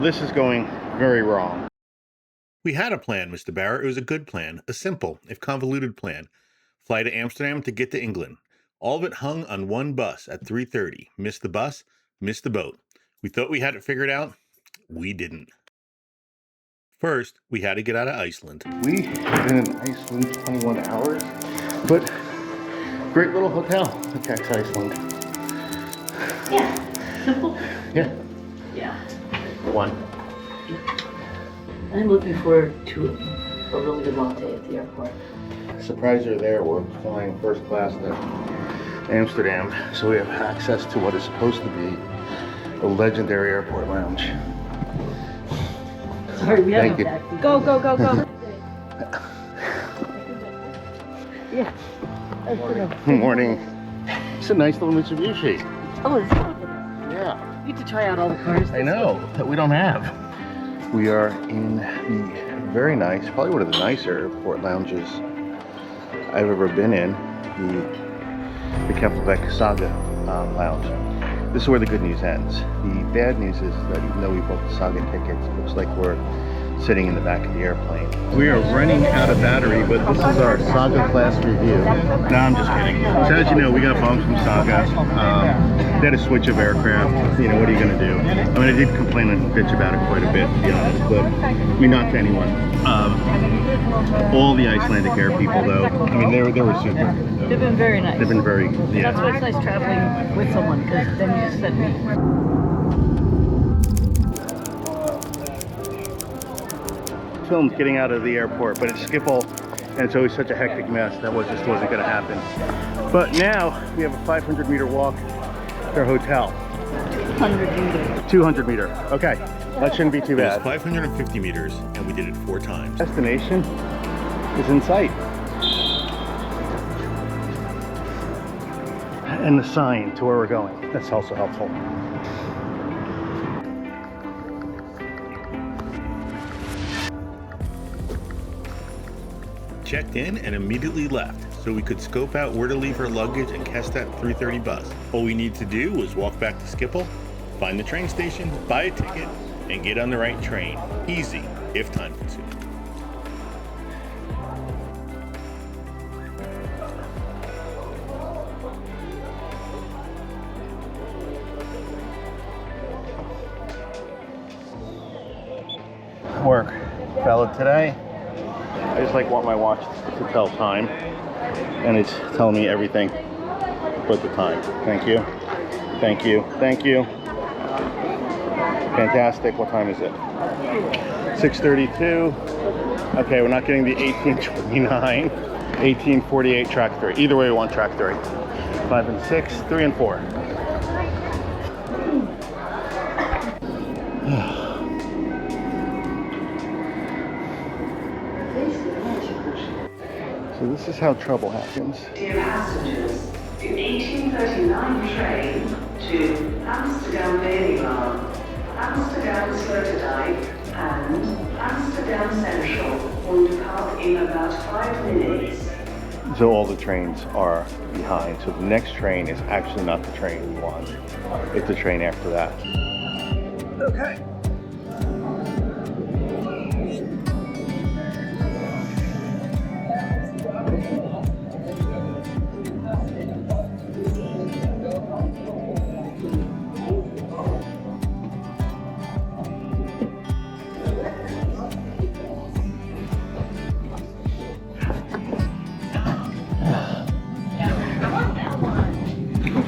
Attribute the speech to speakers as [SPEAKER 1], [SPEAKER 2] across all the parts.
[SPEAKER 1] This is going very wrong.
[SPEAKER 2] We had a plan, Mr. Barrett. It was a good plan, a simple, if convoluted plan. Fly to Amsterdam to get to England. All of it hung on one bus at 3:30. Missed the bus, missed the boat. We thought we had it figured out. We didn't. First, we had to get out of Iceland.
[SPEAKER 1] We have been in Iceland 21 hours, but great little hotel, Attacks Iceland.
[SPEAKER 3] Yeah, simple.
[SPEAKER 1] Yeah.
[SPEAKER 3] Yeah.
[SPEAKER 1] One.
[SPEAKER 3] I'm looking forward to a really good latte at the airport.
[SPEAKER 1] Surprise you're there. We're flying first class to Amsterdam, so we have access to what is supposed to be a legendary airport lounge.
[SPEAKER 3] Sorry, we
[SPEAKER 1] Thank
[SPEAKER 3] haven't
[SPEAKER 1] you.
[SPEAKER 3] taxi. Go, go, go, go. Yeah. That's good.
[SPEAKER 1] Good morning. It's a nice little Mitsubishi.
[SPEAKER 3] Oh, it's fabulous.
[SPEAKER 1] Yeah.
[SPEAKER 3] You get to try out all the cars.
[SPEAKER 1] I know, that we don't have. We are in the very nice, probably one of the nicer airport lounges I've ever been in, the Keflavik Saga lounge. This is where the good news ends. The bad news is that even though we booked the Saga tickets, it looks like we're sitting in the back of the airplane. We are running out of battery, but this is our Saga class review. No, I'm just kidding. So as you know, we got bumped from Saga. They had a switch of aircraft. You know, what are you going to do? I mean, I did complain and bitch about it quite a bit, to be honest, but I mean, not to anyone. All the Icelandic air people, though, I mean, they were super.
[SPEAKER 3] They've been very nice.
[SPEAKER 1] They've been very, yeah.
[SPEAKER 3] That's why it's nice traveling with someone, because then you just said me.
[SPEAKER 1] Filmed getting out of the airport, but it's Schiphol, and it's always such a hectic mess that just wasn't going to happen. But now we have a 500-meter walk to our hotel.
[SPEAKER 3] 100 meters.
[SPEAKER 1] 200 meter. Okay, that shouldn't be too
[SPEAKER 2] It was
[SPEAKER 1] bad.
[SPEAKER 2] 550 meters, and we did it 4 times.
[SPEAKER 1] Destination is in sight. And the sign to where we're going. That's also helpful.
[SPEAKER 2] Checked in and immediately left, so we could scope out where to leave our luggage and catch that 3:30 bus. All we needed to do was walk back to Schiphol, find the train station, buy a ticket, and get on the right train. Easy, if time consuming.
[SPEAKER 1] Work, fella, today. I just want my watch to tell time, and it's telling me everything but the time. Thank you. Thank you. Thank you. Fantastic. What time is it? 6:32. Okay, we're not getting the 1829. 1848 track 3. Either way, we want track 3. 5 and 6, 3 and 4. So this is how trouble happens.
[SPEAKER 4] Dear passengers, the 1839 train to Amsterdam Ferry, Amsterdam Sloterdijk and Amsterdam Centraal will depart in about 5 minutes.
[SPEAKER 1] So all the trains are behind. So the next train is actually not the train we want. It's the train after that. Okay.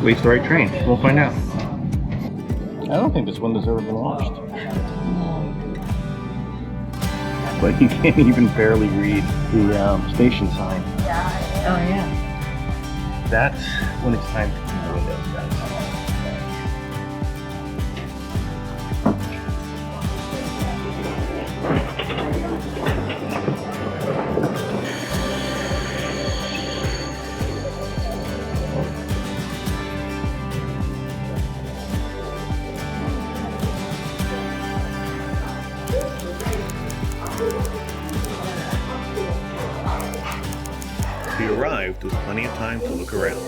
[SPEAKER 1] It's the right train. We'll find out. I don't think this window's ever been washed. But you can't even barely read the station sign.
[SPEAKER 3] Oh, yeah.
[SPEAKER 1] That's when it's time to clean the windows, guys.
[SPEAKER 2] We arrived with plenty of time to look around.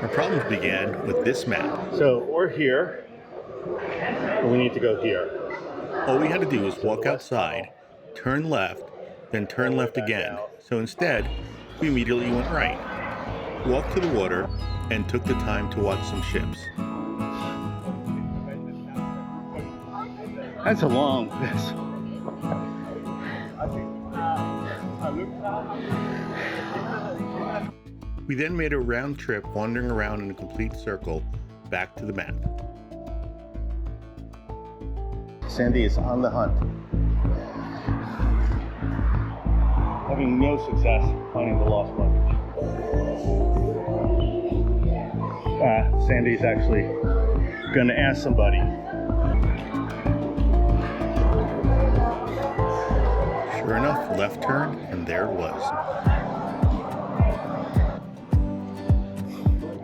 [SPEAKER 2] Our problems began with this map.
[SPEAKER 1] So we're here, and we need to go here.
[SPEAKER 2] All we had to do was walk outside, turn left, then turn left again. So instead, we immediately went right, walked to the water, and took the time to watch some ships.
[SPEAKER 1] That's a long this.
[SPEAKER 2] We then made a round trip, wandering around in a complete circle, back to the map.
[SPEAKER 1] Sandy is on the hunt. Having no success finding the lost luggage. Sandy's actually gonna ask somebody.
[SPEAKER 2] Sure enough, left turn, and there it was.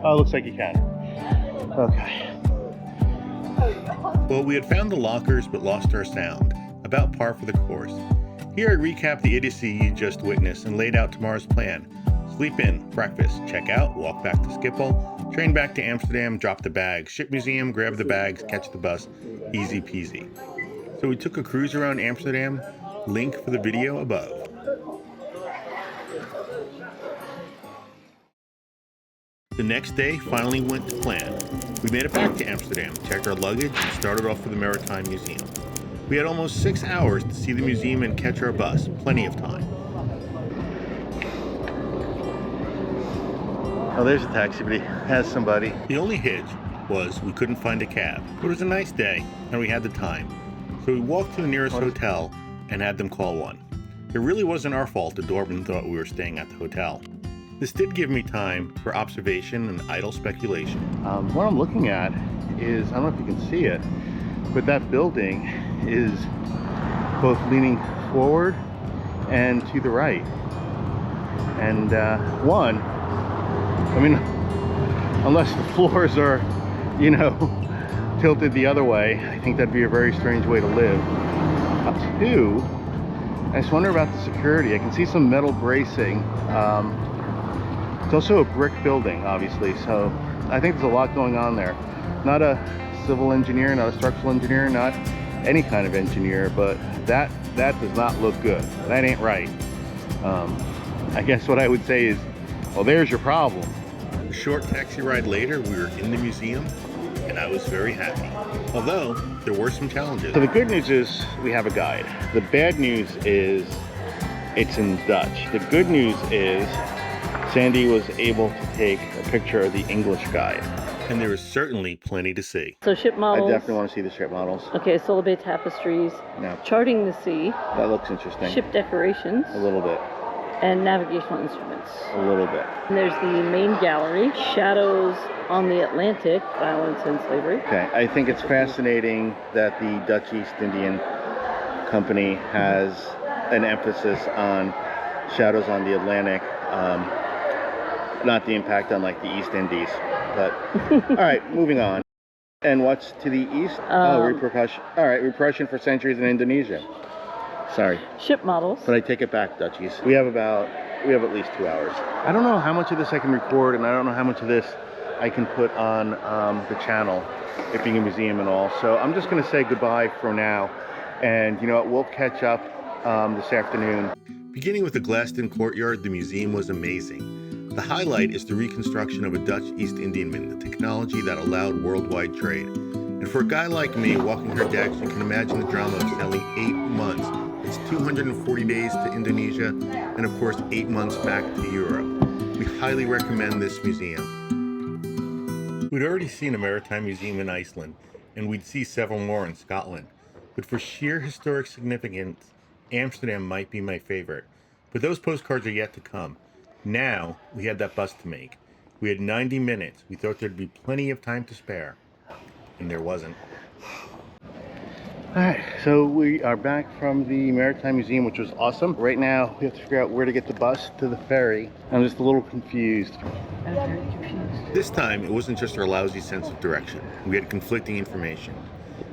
[SPEAKER 1] Oh, looks like you can. Okay.
[SPEAKER 2] Well, we had found the lockers but lost our sound, about par for the course. Here I recap the idiocy you just witnessed and laid out tomorrow's plan. Sleep in, breakfast, check out, walk back to Schiphol, train back to Amsterdam, drop the bags, ship museum, grab the bags, catch the bus, easy peasy. So we took a cruise around Amsterdam, link for the video above. The next day finally went to plan. We made it back to Amsterdam, checked our luggage, and started off for the Maritime Museum. We had almost 6 hours to see the museum and catch our bus, plenty of time.
[SPEAKER 1] Oh, there's a taxi, but he has somebody.
[SPEAKER 2] The only hitch was we couldn't find a cab. But it was a nice day, and we had the time. So we walked to the nearest hotel and had them call one. It really wasn't our fault the doorman thought we were staying at the hotel. This did give me time for observation and idle speculation.
[SPEAKER 1] What I'm looking at is, I don't know if you can see it, but that building is both leaning forward and to the right. And unless the floors are, tilted the other way, I think that'd be a very strange way to live. Two, I just wonder about the security. I can see some metal bracing. It's also a brick building, obviously, so I think there's a lot going on there. Not a civil engineer, not a structural engineer, not any kind of engineer, but that does not look good. That ain't right. I guess what I would say is, well, there's your problem.
[SPEAKER 2] A short taxi ride later, we were in the museum, and I was very happy. Although, there were some challenges.
[SPEAKER 1] So the good news is we have a guide. The bad news is it's in Dutch. The good news is Sandy was able to take a picture of the English guide.
[SPEAKER 2] And there is certainly plenty to see.
[SPEAKER 3] So ship models.
[SPEAKER 1] I definitely want to see the ship models.
[SPEAKER 3] Okay, Solar Bay tapestries.
[SPEAKER 1] No.
[SPEAKER 3] Charting the sea.
[SPEAKER 1] That looks interesting.
[SPEAKER 3] Ship decorations.
[SPEAKER 1] A little bit.
[SPEAKER 3] And navigational instruments.
[SPEAKER 1] A little bit.
[SPEAKER 3] And there's the main gallery. Shadows on the Atlantic, violence and slavery.
[SPEAKER 1] Okay, I think it's fascinating that the Dutch East Indian Company has an emphasis on shadows on the Atlantic. Not the impact on like the East Indies, but all right, moving on. And what's to the east? Repercussion. All right, repression for centuries in Indonesia. Sorry.
[SPEAKER 3] Ship models.
[SPEAKER 1] But I take it back, Dutchies. We have at least 2 hours. I don't know how much of this I can record, and I don't know how much of this I can put on the channel, it being a museum and all. So I'm just gonna say goodbye for now, and you know what? We'll catch up this afternoon.
[SPEAKER 2] Beginning with the glassed-in courtyard, the museum was amazing. The highlight is the reconstruction of a Dutch East Indiaman, the technology that allowed worldwide trade. And for a guy like me walking her decks, you can imagine the drama of sailing 8 months. It's 240 days to Indonesia, and of course 8 months back to Europe. We highly recommend this museum. We'd already seen a maritime museum in Iceland, and we'd see several more in Scotland. But for sheer historic significance, Amsterdam might be my favorite. But those postcards are yet to come. Now, we had that bus to make. We had 90 minutes. We thought there'd be plenty of time to spare. And there wasn't.
[SPEAKER 1] Alright, so we are back from the Maritime Museum, which was awesome. Right now, we have to figure out where to get the bus to the ferry. I'm just a little confused.
[SPEAKER 3] I'm very confused.
[SPEAKER 2] This time, it wasn't just our lousy sense of direction. We had conflicting information.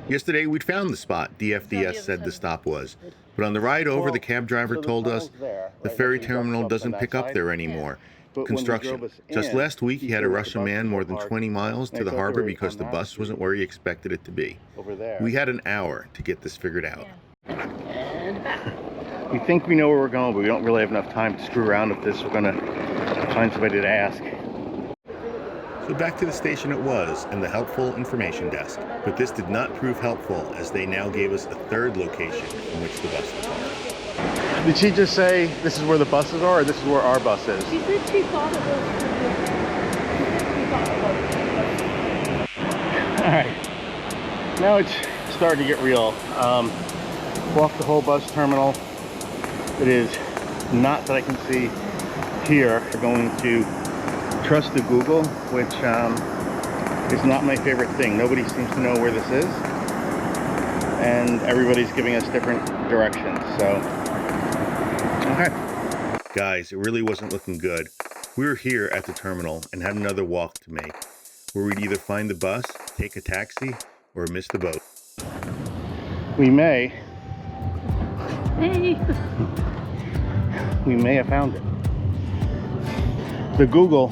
[SPEAKER 2] Yesterday, we'd found the spot DFDS said the stop was, But on the ride over,
[SPEAKER 1] Well,
[SPEAKER 2] the cab driver
[SPEAKER 1] so the
[SPEAKER 2] told us
[SPEAKER 1] tunnel's there,
[SPEAKER 2] the
[SPEAKER 1] right?
[SPEAKER 2] ferry
[SPEAKER 1] That's where you
[SPEAKER 2] terminal
[SPEAKER 1] drop
[SPEAKER 2] doesn't
[SPEAKER 1] on
[SPEAKER 2] pick
[SPEAKER 1] that
[SPEAKER 2] up
[SPEAKER 1] side.
[SPEAKER 2] there anymore.
[SPEAKER 1] But when he
[SPEAKER 2] Construction.
[SPEAKER 1] drove us
[SPEAKER 2] Just
[SPEAKER 1] in,
[SPEAKER 2] last week, he had to
[SPEAKER 1] showed us
[SPEAKER 2] rush
[SPEAKER 1] the
[SPEAKER 2] a
[SPEAKER 1] bus
[SPEAKER 2] man more than
[SPEAKER 1] parked
[SPEAKER 2] 20 miles to
[SPEAKER 1] next
[SPEAKER 2] the
[SPEAKER 1] to
[SPEAKER 2] harbor
[SPEAKER 1] where
[SPEAKER 2] because the
[SPEAKER 1] on
[SPEAKER 2] bus
[SPEAKER 1] Street.
[SPEAKER 2] wasn't where he expected it to be.
[SPEAKER 1] Over there.
[SPEAKER 2] We had an hour to get this figured out.
[SPEAKER 3] And back.
[SPEAKER 1] We think we know where we're going, but we don't really have enough time to screw around with this. We're gonna find somebody to ask.
[SPEAKER 2] So back to the station it was, and the helpful information desk. But this did not prove helpful, as they now gave us a third location from which the buses are.
[SPEAKER 1] Did she just say this is where the buses are, or this is where our bus is?
[SPEAKER 3] She said she thought it was.
[SPEAKER 1] Alright. Now it's starting to get real. Walk the whole bus terminal. It is not that I can see here. We're going to trust the Google, which is not my favorite thing. Nobody seems to know where this is, and everybody's giving us different directions. So, okay.
[SPEAKER 2] Guys, it really wasn't looking good. We were here at the terminal and had another walk to make, where we'd either find the bus, take a taxi, or miss the boat.
[SPEAKER 1] We may
[SPEAKER 3] Hey.
[SPEAKER 1] have found it. The Google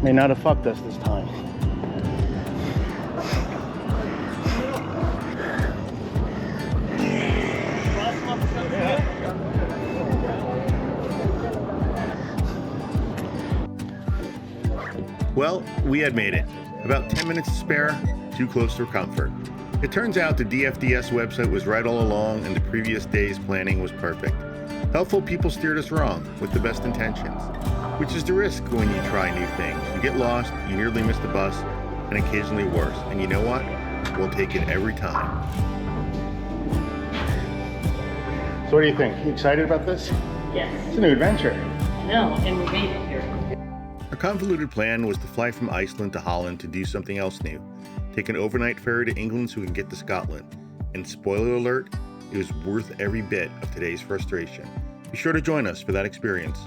[SPEAKER 1] may not have fucked us this time.
[SPEAKER 2] Well, we had made it. About 10 minutes to spare, too close for comfort. It turns out the DFDS website was right all along and the previous day's planning was perfect. Helpful people steered us wrong with the best intentions, which is the risk when you try new things. You get lost, you nearly miss the bus, and occasionally worse. And you know what? We'll take it every time.
[SPEAKER 1] So what do you think? You excited about this?
[SPEAKER 3] Yes.
[SPEAKER 1] It's a new adventure.
[SPEAKER 3] No, and we made it here.
[SPEAKER 2] Our convoluted plan was to fly from Iceland to Holland to do something else new. Take an overnight ferry to England so we can get to Scotland. And spoiler alert, it was worth every bit of today's frustration. Be sure to join us for that experience.